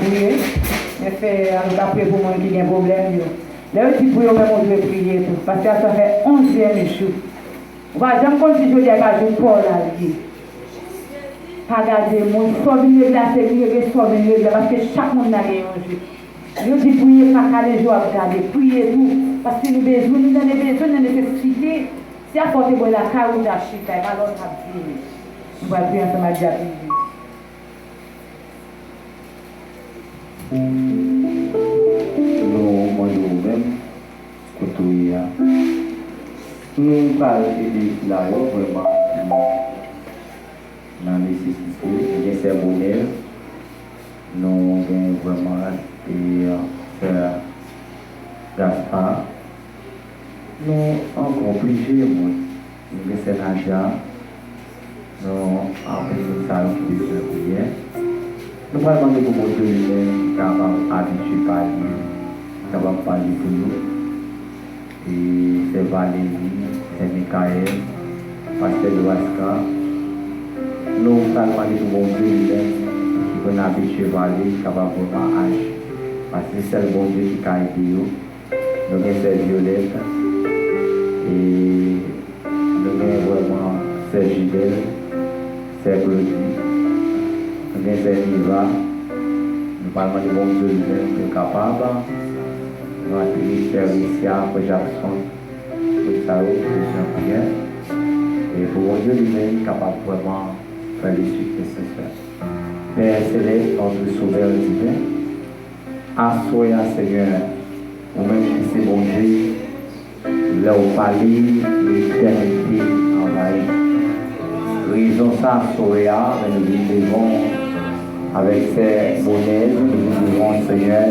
prier. Mais fait, on va prier pour moi qui a un problème. Là, je dis pour eux, on doit prier tout. Parce que ça fait 11e jour. Voilà, j'aime quand je dis à je Paul à lui. Pas garder mon souvenir là, c'est mieux que souvenir là, parce que chaque monde a gagné un jour. Je dis prier, pas qu'à les jours à regarder, prier tout. Parce que nous avons besoin, nous avons besoin de nécessité. Si à porter la carotte à chita, alors ça va prier. Nous allons prier ensemble à Dieu. Nous, nous-mêmes, côtoyer. Nous parlons de là, vraiment, dans la nécessité, de ces monnaies, nous avons vraiment faire Gaspard. Nous avons obligé, nous avons Nadia, nous avons ça qui est prière. Nous allons demander pour Dieu lui-même, capable d'habituer par lui, capable de parler pour nous. Et c'est Valérie, c'est Michael, Pasteur de Waska. Nous allons demander pour Dieu lui-même, qui peut habituer Valérie, capable de mariage. Parce que c'est le bon Dieu qui a aidé nous. Nous avons fait Violette. Et nous avons vraiment fait Gilles, c'est Claudie. Nous avons fait Niva. Nous parlons de bon Dieu lui-même qui est capable. Nous avons fait Alicia, pour Jackson, pour Sao, pour Jean-Pierre. Et pour mon Dieu lui-même capable vraiment faire les suites nécessaires. Père Céleste, notre Sauveur divin, assoyez Seigneur, vous-même qui c'est bon Dieu, là où parler, l'éternité envahie. Raison ça, assoyez, mais nous vivons avec ces monnaies, nous vivons Seigneur.